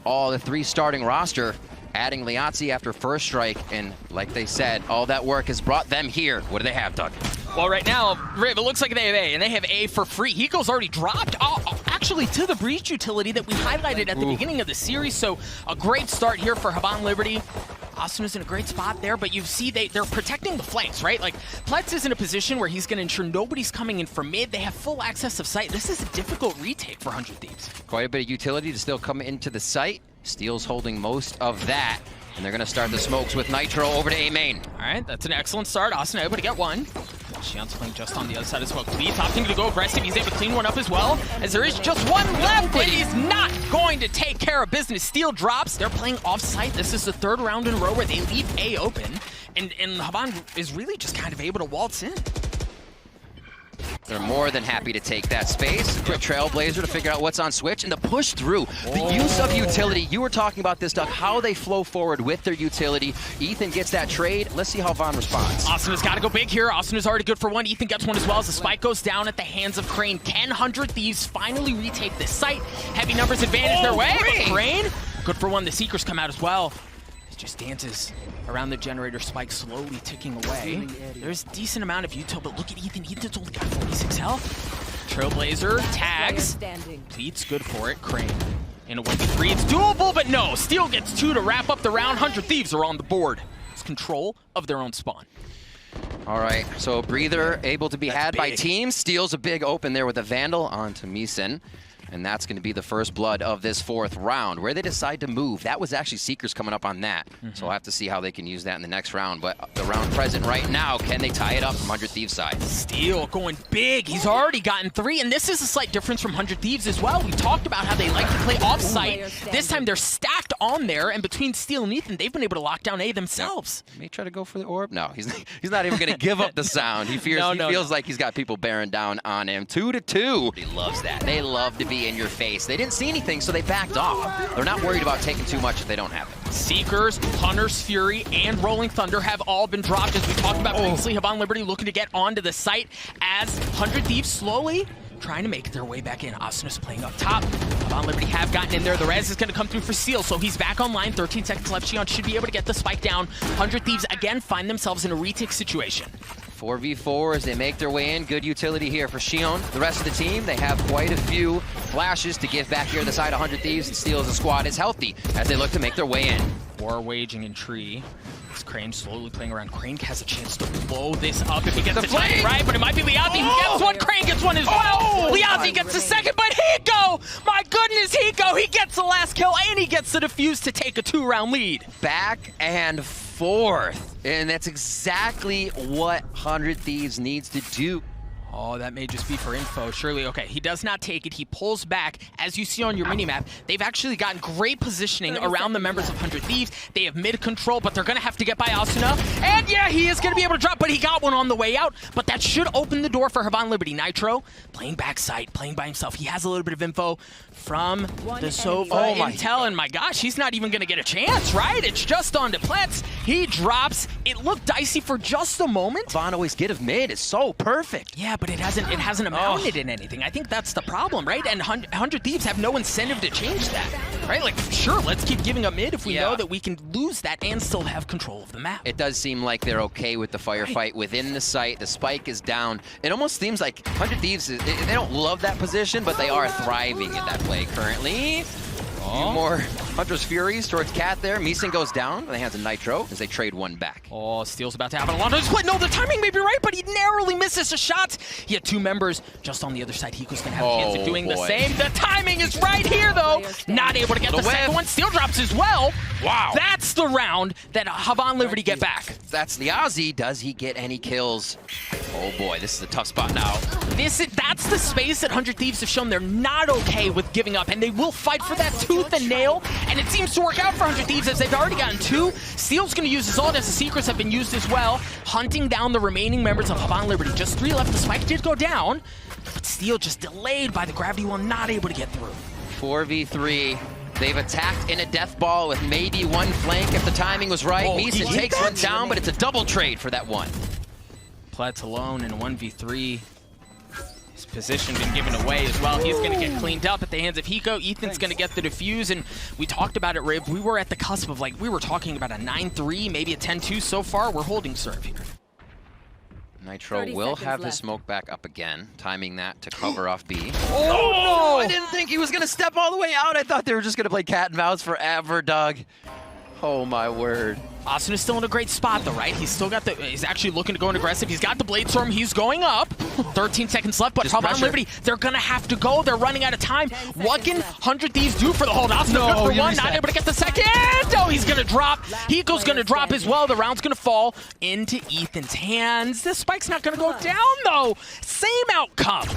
all the 3 starting roster, adding Liazzi after first strike, and like they said, all that work has brought them here. What do they have, Doug? Well, right now, Riv, it looks like they have A, and they have A for free. Hiko's already dropped, actually, to the Breach utility that we highlighted at the beginning of the series, so a great start here for Havan Liberty. Asuna's in a great spot there, but you see they're protecting the flanks, right? Like, Pletz is in a position where he's going to ensure nobody's coming in from mid. They have full access of sight. This is a difficult retake for 100 Thieves. Quite a bit of utility to still come into the site. Steel's holding most of that, and they're going to start the smokes with Nitro over to A main. All right, that's an excellent start. Asuna able to get one. Xian's playing just on the other side as well. Cleats opting to go aggressive. He's able to clean one up as well, as there is just one left, and he's not going to take care of business. Steel drops. They're playing off-site. This is the 3rd round in a row where they leave A open, and Havan is really just kind of able to waltz in. They're more than happy to take that space. Quick Trailblazer to figure out what's on switch, and the push through. The use of utility. You were talking about this, Doug, how they flow forward with their utility. Ethan gets that trade. Let's see how Vaughn responds. Asuna's got to go big here. Asuna's already good for one. Ethan gets one as well as the spike goes down at the hands of Crane. Can 100 Thieves finally retake this site? Heavy numbers advantage their way. Crane, good for one. The Seekers come out as well. It just dances around the generator, spike slowly ticking away. There's a decent amount of util, but look at Ethan. Ethan's only got 46 health. Trailblazer tags. Pleats good for it. Crane in a 1v3. It's doable, but no. Steel gets 2 to wrap up the round. 100 Thieves are on the board. It's control of their own spawn. All right, so breather able to be had by team. Steals a big open there with a Vandal onto Meeson. And that's going to be the first blood of this 4th round. Where they decide to move, that was actually Seekers coming up on that. So we'll have to see how they can use that in the next round. But the round present right now, can they tie it up from 100 Thieves side? Steel going big. He's already gotten 3, and this is a slight difference from 100 Thieves as well. We talked about how they like to play off-site. This time they're stacked on there, and between Steel and Ethan, they've been able to lock down A themselves. May try to go for the orb. No, he's not even going to give up the sound. He feels like he's got people bearing down on him. 2-2. He loves that. They love to be in your face. They didn't see anything, so they backed off. They're not worried about taking too much if they don't have it. Seekers, Hunter's Fury, and Rolling Thunder have all been dropped, as we talked about previously. Havan Liberty looking to get onto the site as 100 Thieves slowly trying to make their way back in. Asuna's playing up top. Havan Liberty have gotten in there. The res is going to come through for Seal, so he's back online. 13 seconds left. Xion should be able to get the spike down. 100 Thieves again find themselves in a retake situation. 4v4 as they make their way in. Good utility here for Xion. The rest of the team, they have quite a few flashes to give back here on the side. 100 Thieves and Steel as a squad is healthy as they look to make their way in. War waging in tree. It's Crane slowly playing around. Crane has a chance to blow this up if he gets the timing right, but it might be Liazzi who gets one. Crane gets one as well. Liazzi gets the second, but Hiko! My goodness, Hiko! He gets the last kill, and he gets the defuse to take a 2-round lead. Back and forth. And that's exactly what 100 Thieves needs to do. Oh, that may just be for info. Surely, okay, he does not take it. He pulls back. As you see on your minimap, they've actually gotten great positioning around the members of 100 Thieves. They have mid control, but they're going to have to get by Asuna. And yeah, he is going to be able to drop, but he got one on the way out. But that should open the door for Havan Liberty. Nitro playing backside, playing by himself. He has a little bit of info from the Sova intel, and my gosh, he's not even going to get a chance, right? It's just on to Pletz. He drops. It looked dicey for just a moment. Von always get of mid is so perfect. Yeah, but it hasn't amounted in anything. I think that's the problem, right? And 100 Thieves have no incentive to change that, right? Like, sure, let's keep giving up mid if we know that we can lose that and still have control of the map. It does seem like they're okay with the firefight within the site. The spike is down. It almost seems like 100 Thieves, they don't love that position, but they are thriving at that play currently. A few more Hunter's Furies towards Cat there. Meeson goes down in the hands of Nitro as they trade one back. Oh, Steel's about to have a lot of split. No, the timing may be right, but he narrowly misses a shot. He had 2 members just on the other side. Hiko's going to have a chance of doing the same. The timing is right here, though. Not able to get the second one. Steel drops as well. Wow. That's the round that Havan Liberty get back. That's the Aussie. Does he get any kills? Oh boy, this is a tough spot now. That's the space that 100 Thieves have shown they're not okay with giving up, and they will fight for that tooth and nail, and it seems to work out for 100 Thieves as they've already gotten 2. Steel's going to use his ult as the Secrets have been used as well, hunting down the remaining members of Havan Liberty. Just 3 left. The spike did go down, but Steel just delayed by the gravity well, not able to get through. 4v3. They've attacked in a death ball with maybe one flank if the timing was right. Meeson takes one down, but it's a double trade for that one. Pletz alone in a 1v3. He's repositioned and given away as well. He's going to get cleaned up at the hands of Hiko. Ethan's going to get the defuse, and we talked about it, Rib. We were at the cusp of, like, we were talking about a 9-3, maybe a 10-2 so far. We're holding serve here. Nitro will have his smoke back up again, timing that to cover off B. Oh, no! I didn't think he was going to step all the way out. I thought they were just going to play cat and mouse forever, Doug. Oh, my word. Austin is still in a great spot, though, right? He's still got the... He's actually looking to go in aggressive. He's got the Blade Storm. He's going up. 13 seconds left, but Havan Liberty, they're going to have to go. They're running out of time. What can 100 Thieves do for the hold? Austin good for one. Not able to get the second. Oh, he's going to drop. Hiko's going to drop as well. The round's going to fall into Ethan's hands. This spike's not going to go down, though. Same outcome.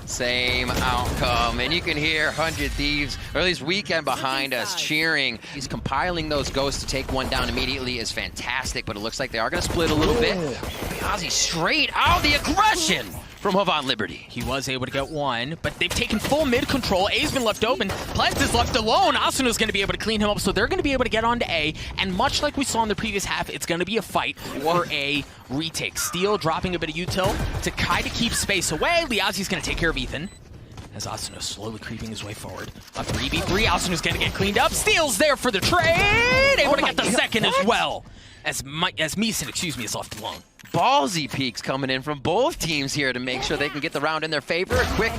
Same outcome, and you can hear 100 Thieves, or at least Weekend behind us cheering. He's compiling those ghosts to take one down immediately is fantastic, but it looks like they are going to split a little bit. Ozzy straight out, the aggression from Havan Liberty. He was able to get one, but they've taken full mid control. A's been left open. Pleds is left alone. Asuna's going to be able to clean him up, so they're going to be able to get onto A. And much like we saw in the previous half, it's going to be a fight for a retake. Steel dropping a bit of util to kind of keep space away. Liazi's going to take care of Ethan. As Asuna slowly creeping his way forward. A 3v3. Asuna's going to get cleaned up. Steel's there for the trade. Able to get the second as well. As Meeson, is left alone. Ballsy peaks coming in from both teams here to make sure they can get the round in their favor. A quick,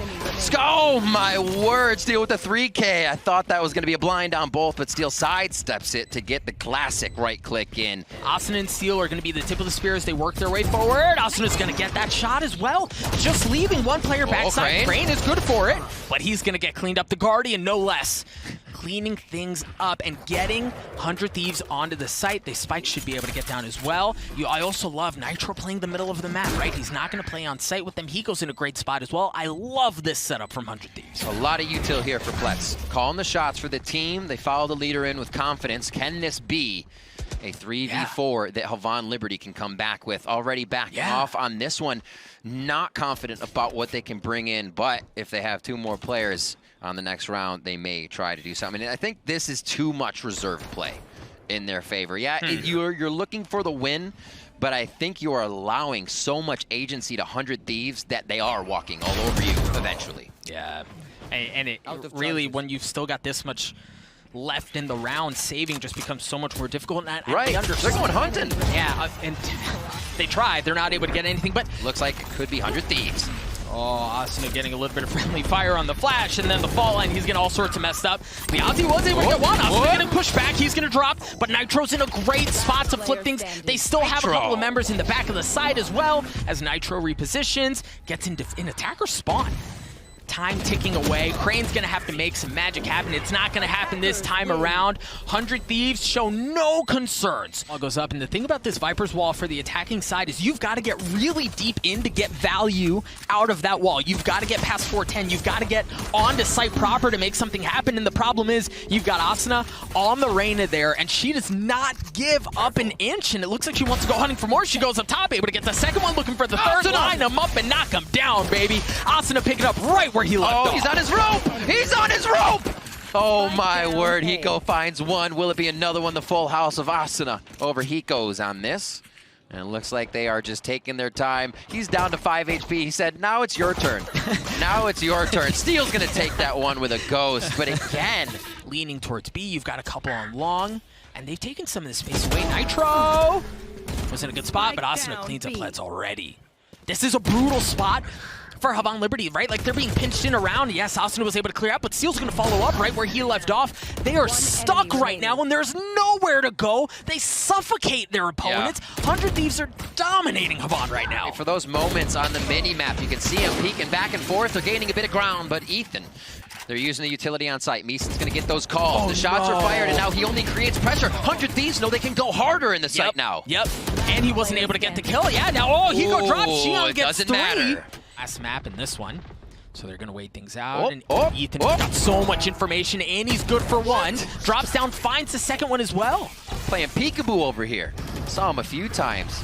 oh my word, Steel with the 3K. I thought that was going to be a blind on both, but Steel sidesteps it to get the classic right click in. Asuna and Steel are going to be the tip of the spear as they work their way forward. Asuna's going to get that shot as well. Just leaving one player backside. Crane is good for it, but he's going to get cleaned up. The Guardian, no less. Cleaning things up and getting 100 Thieves onto the site. The Spike should be able to get down as well. I also love Nitro playing the middle of the map, right? He's not going to play on site with them. Hiko's in a great spot as well. I love this setup from 100 Thieves. A lot of util here for Plets. Calling the shots for the team. They follow the leader in with confidence. Can this be a 3v4 that Havan Liberty can come back with? Already backing off on this one. Not confident about what they can bring in, but if they have two more players on the next round, they may try to do something. And I think this is too much reserve play in their favor. Yeah, you're looking for the win, but I think you are allowing so much agency to 100 Thieves that they are walking all over you eventually. Yeah, and it really, when you've still got this much left in the round, saving just becomes so much more difficult. And right, they're going hunting. Yeah, and they tried. They're not able to get anything, but looks like it could be 100 Thieves. Oh, Asuna getting a little bit of friendly fire on the flash, and then the fall line, he's getting all sorts of messed up. Liazi was able to get one. Asuna getting pushed back, he's going to drop, but Nitro's in a great spot to flip things. They still have a couple of members in the back of the side as well, as Nitro repositions, gets in attacker spawn. Time ticking away. Crane's going to have to make some magic happen. It's not going to happen this time around. 100 Thieves show no concerns. Wall goes up, and the thing about this Viper's wall for the attacking side is you've got to get really deep in to get value out of that wall. You've got to get past 410. You've got to get onto site proper to make something happen, and the problem is you've got Asuna on the Reyna there, and she does not give up an inch, and it looks like she wants to go hunting for more. She goes up top, able to get the second one, looking for the third. Line him up and knock him down, baby. Asuna picking up right where he left off. He's on his rope! He's on his rope! Oh my word, Hiko finds one. Will it be another one? The full house of Asuna over Hiko's on this. And it looks like they are just taking their time. He's down to 5 HP. He said, now it's your turn. Now it's your turn. Steel's gonna take that one with a ghost, but again, leaning towards B, you've got a couple on long, and they've taken some of the space away. Nitro was in a good spot, but Asuna cleans up Pleds already. This is a brutal spot for Havan Liberty, right? Like, they're being pinched in around. Yes, Asuna was able to clear out, but Steel's going to follow up right where he left off. They are stuck right now, and there's nowhere to go. They suffocate their opponents. 100 Thieves are dominating Havan right now. For those moments on the mini-map, you can see him peeking back and forth. They're gaining a bit of ground, but Ethan, they're using the utility on site. Meeson's going to get those calls. The shots are fired, and now he only creates pressure. 100 Thieves know they can go harder in the site now. Yep, and he wasn't able to get the kill. Yeah, now, Hiko drops. Xion gets 3. Matter. Last map in this one, so they're going to wait things out. Ethan got so much information, and he's good for one. Drops down, finds the second one as well. Playing peekaboo over here. Saw him a few times.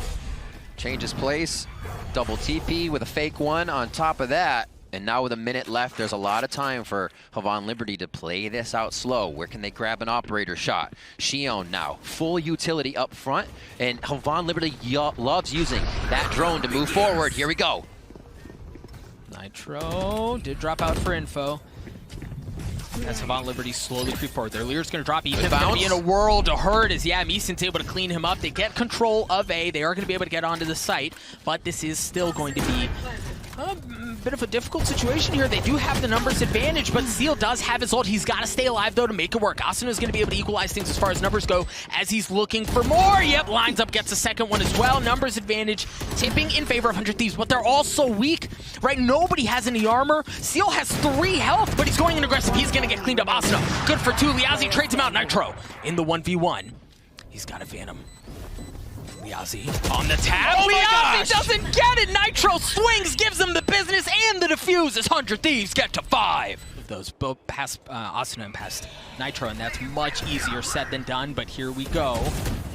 Changes place, double TP with a fake one on top of that. And now with a minute left, there's a lot of time for Havan Liberty to play this out slow. Where can they grab an operator shot? Xion now, full utility up front, and Havan Liberty loves using that drone to move forward. Here we go. Nitro did drop out for info. As Havan Liberty slowly creep forward. Their leader's going to drop. Ethan's going to be in a world of hurt as, Meeson's able to clean him up. They get control of A. They are going to be able to get onto the site, but this is still going to be a bit of a difficult situation here. They do have the numbers advantage, but Seal does have his ult. He's got to stay alive, though, to make it work. Asuna is going to be able to equalize things as far as numbers go as he's looking for more. Yep, lines up, gets a second one as well. Numbers advantage tipping in favor of 100 Thieves, but they're all so weak, right? Nobody has any armor. Seal has 3 health, but he's going in aggressive. He's going to get cleaned up. Asuna, good for 2. Liazi trades him out. Nitro in the 1v1. He's got a Phantom. Liazi on the tab. Oh Liazi doesn't get it. Nitro swings, gives him the business and the defuse as 100 Thieves get to 5. Those both past Asuna and past Nitro, and that's much easier said than done, but here we go.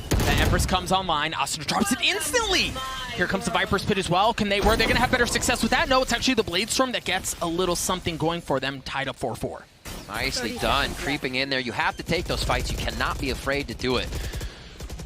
The Empress comes online. Asuna drops it instantly. Here comes the Viper's Pit as well. Were they going to have better success with that? No, it's actually the Blade Storm that gets a little something going for them, tied up 4-4. Nicely done. Creeping in there. You have to take those fights. You cannot be afraid to do it.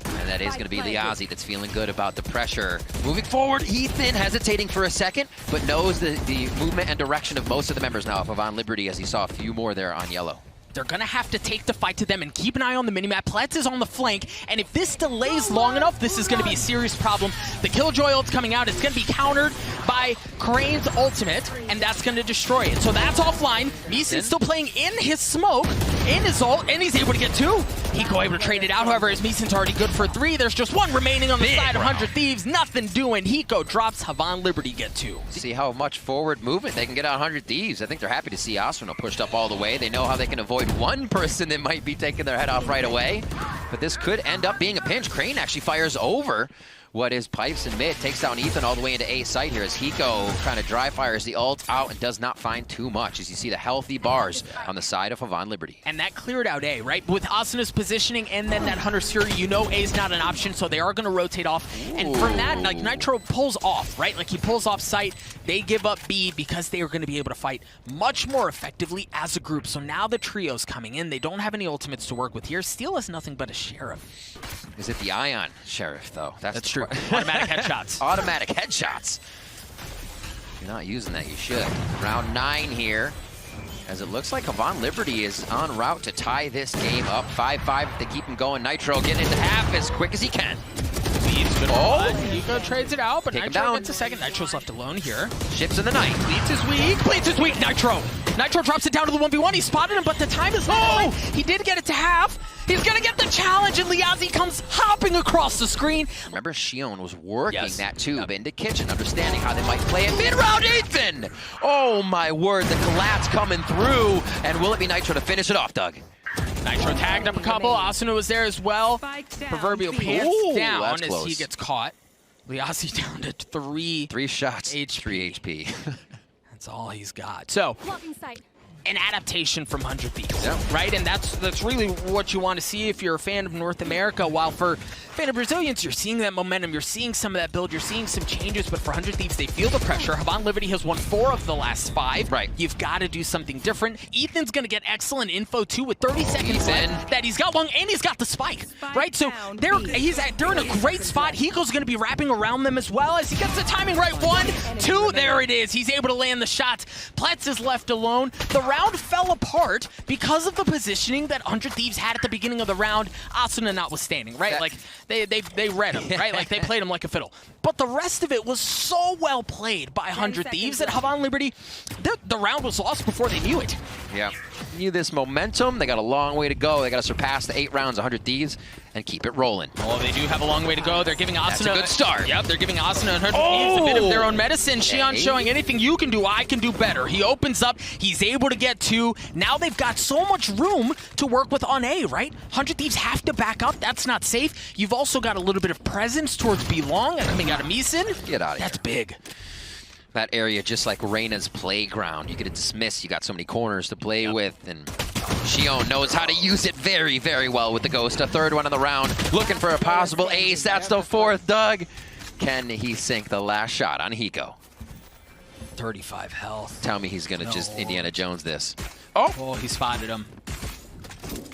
And that is going to be Liazi that's feeling good about the pressure. Moving forward, Ethan hesitating for a second, but knows the movement and direction of most of the members now of Havan Liberty, as he saw a few more there on yellow. They're going to have to take the fight to them and keep an eye on the minimap. Pletz is on the flank, and if this delays long enough, this is going to be a serious problem. The Killjoy ult's coming out. It's going to be countered by Crane's ultimate, and that's going to destroy it. So that's offline. Meeson's still playing in his smoke, in his ult, and he's able to get 2. Hiko able to trade it out, however, as Meeson's already good for 3. There's just 1 remaining on the side of 100 Thieves. Nothing doing. Hiko drops. Havan Liberty get 2. See how much forward movement they can get on 100 Thieves. I think they're happy to see Asuna pushed up all the way. They know how they can avoid one person that might be taking their head off right away. But this could end up being a pinch. Crane actually fires over what is pipes in mid, takes down Ethan all the way into A site here as Hiko kind of dry fires the ult out and does not find too much as you see the healthy bars on the side of Havan Liberty. And that cleared out A, right? With Asuna's positioning and then that Hunter's Fury, you know A's not an option, so they are going to rotate off. And from that, like, Nitro pulls off, right? Like, he pulls off site. They give up B because they are going to be able to fight much more effectively as a group. So now the trio's coming in. They don't have any ultimates to work with here. Steel has nothing but a Sheriff. Is it the Ion Sheriff, though? That's true. Automatic headshots. Automatic headshots. If you're not using that, you should. Round 9 here, as it looks like Havan Liberty is en route to tie this game up. 5-5 to keep him going. Nitro getting into half as quick as he can. Hiko trades it out, but Nitro gets a second. Nitro's left alone here. Ships in the night. Bleeds is weak. Bleeds is weak. Nitro drops it down to the 1v1. He spotted him, but the time is low. He did get it to half. He's going to get the challenge, and Liazi comes hopping across the screen. Remember, Shion was working that tube into Kitchen, understanding how they might play it. Mid-round, Ethan! Oh, my word, the collapse coming through. And will it be Nitro to finish it off, Doug? Nitro tagged up a couple. Asuna was there as well. Proverbial pants down as he gets caught. Liazi down to 3. 3 shots, 3 HP. That's all he's got. So, an adaptation from 100 Thieves, right? And that's really what you want to see if you're a fan of North America. While for fan of Brazilians, you're seeing that momentum, you're seeing some of that build, you're seeing some changes, but for 100 Thieves, they feel the pressure. Havan Liberty has won 4 of the last 5. Right. You've got to do something different. Ethan's going to get excellent info, too, with 30 seconds left, that he's got long, and he's got the spike, right? So they're in a great spot. Hiko's going to be wrapping around them as well as he gets the timing right. 1, 2, there it is. He's able to land the shot. Pletz is left alone. The round fell apart because of the positioning that 100 Thieves had at the beginning of the round, Asuna notwithstanding, right? Like, they read him, right? Like, they played him like a fiddle. But the rest of it was so well played by 100 Thieves that Havan Liberty, the round was lost before they knew it. Yeah. Knew this momentum. They got a long way to go. They got to surpass the 8 rounds, 100 Thieves, and keep it rolling. Oh, they do have a long way to go. They're giving Asuna... That's a good start. Yep, they're giving Asuna and 100 Thieves a bit of their own medicine. Shion showing anything you can do, I can do better. He opens up. He's able to get 2. Now they've got so much room to work with on A, right? 100 Thieves have to back up. That's not safe. You've also got a little bit of presence towards B Long coming out of Meeson. Get out of here. That's big. That area, just like Reyna's playground. You get it dismissed. You got so many corners to play with, and Shion knows how to use it very, very well with the Ghost. A 3rd one of the round. Looking for a possible ace. That's the 4th, Doug. Can he sink the last shot on Hiko? 35 health. Tell me he's going to just Indiana Jones this. Oh, he spotted him.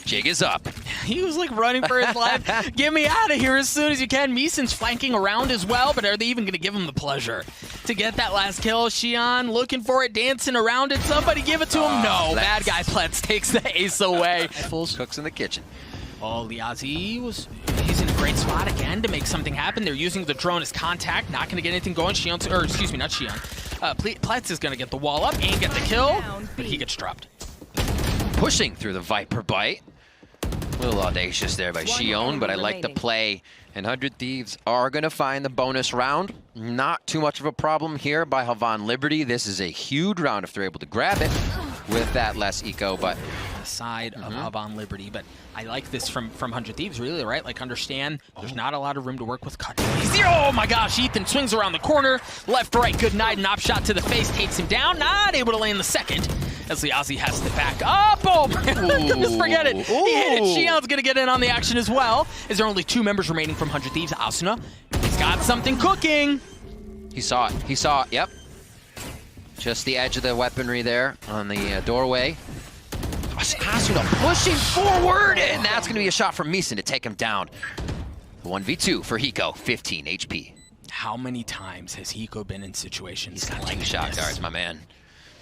Jig is up. He was like running for his life. Get me out of here as soon as you can. Meeson's flanking around as well, but are they even going to give him the pleasure to get that last kill. Xion looking for it, dancing around it. Somebody give it to him. No, bad guy Pletz takes the ace away. Cooks in the kitchen. Oh, Liazi he's in a great spot again to make something happen. They're using the drone as contact, not going to get anything going. Xion, or excuse me, not Xion. Pletz is going to get the wall up and get the kill, but he gets dropped. Pushing through the Viper bite. A little audacious there by Xion, but I like the play. And 100 Thieves are going to find the bonus round. Not too much of a problem here by Havan Liberty. This is a huge round if they're able to grab it with that less eco, but side of Havan Liberty, but I like this from 100 Thieves, really, right? Like, understand there's not a lot of room to work with cut. Oh my gosh, Ethan swings around the corner, left, right, good night, and op shot to the face takes him down, not able to land the second, as Liazi has to back up. Oh my goodness, forget it. He hit it. Xion's gonna get in on the action as well. Is there only 2 members remaining from 100 Thieves? Asuna, he's got something cooking. He saw it, yep. Just the edge of the weaponry there on the doorway. Asuna pushing forward, and that's going to be a shot from Meeson to take him down. 1v2 for Hiko, 15 HP. How many times has Hiko been in situations He's got like 2 shot this? guards, my man.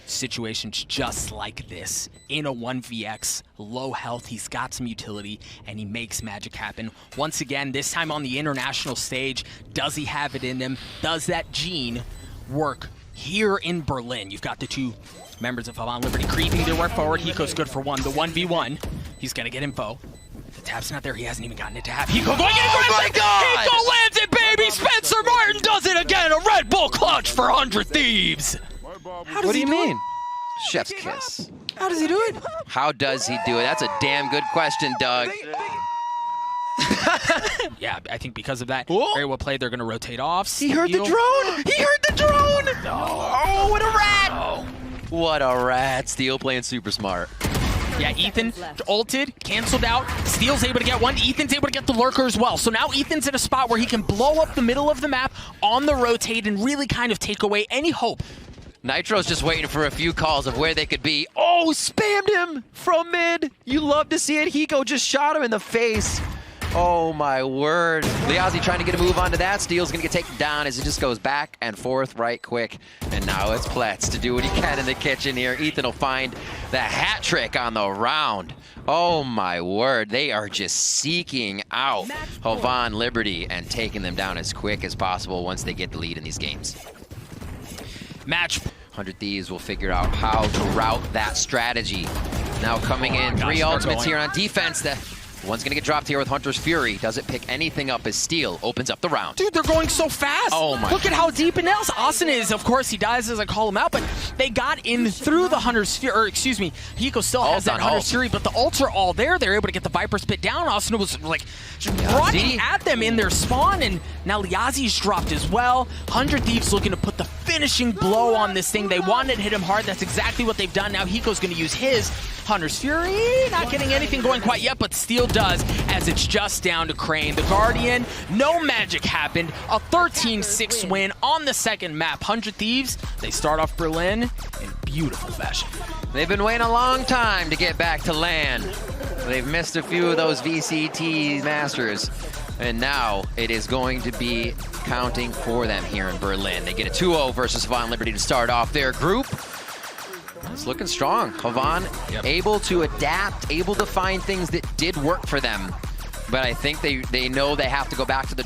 Situations just like this. In a 1vx, low health, he's got some utility, and he makes magic happen. Once again, this time on the international stage, does he have it in him? Does that gene work here in Berlin? You've got the 2 members of Havan Liberty creeping their way forward. Hiko's good for 1. The 1v1. He's going to get info. The tap's not there. He hasn't even gotten it to have. Hiko going in. Oh my God! Hiko lands it, baby! Spencer Martin does it again. A Red Bull clutch for 100 Thieves. What do you mean? Chef's kiss. How does he do it? How does he do it? That's a damn good question, Doug. Yeah, I think because of that, very well played. They're going to rotate off. He heard the drone! He heard the drone! No. Oh, what a rat! No. What a rat. Steel playing super smart. Yeah, Ethan ulted, canceled out. Steel's able to get 1. Ethan's able to get the lurker as well. So now Ethan's in a spot where he can blow up the middle of the map on the rotate and really kind of take away any hope. Nitro's just waiting for a few calls of where they could be. Oh, spammed him from mid. You love to see it. Hiko just shot him in the face. Oh my word. Liazi trying to get a move onto that. Steel's gonna get taken down as it just goes back and forth right quick. And now it's Pletz to do what he can in the kitchen here. Ethan will find the hat trick on the round. Oh my word. They are just seeking out Havan Liberty and taking them down as quick as possible once they get the lead in these games. Match. 100 Thieves will figure out how to route that strategy. Now coming in, 3 ultimates here on defense. One's gonna get dropped here with Hunter's Fury. Doesn't pick anything up as Steel opens up the round. Dude, they're going so fast. Oh my. Look at how deep it nails. Austin is, of course, he dies as I call him out, but they got in through the Hunter's Fury, or excuse me, Hiko still has that Hunter's Fury, but the ults are all there. They're able to get the Viper spit down. Austin was like running at them in their spawn, and now Liazi's dropped as well. 100 Thieves looking to put the finishing blow on this thing. They wanted to hit him hard. That's exactly what they've done. Now Hiko's gonna use his Hunter's Fury. Not getting anything going quite yet, but Steel does, as it's just down to Crane. The Guardian, no magic happened. A 13-6 win on the second map. 100 Thieves, they start off Berlin in beautiful fashion. They've been waiting a long time to get back to LAN. They've missed a few of those VCT Masters. And now it is going to be counting for them here in Berlin. They get a 2-0 versus Havan Liberty to start off their group. It's looking strong. Havan able to adapt, able to find things that did work for them. But I think they know they have to go back to the drawing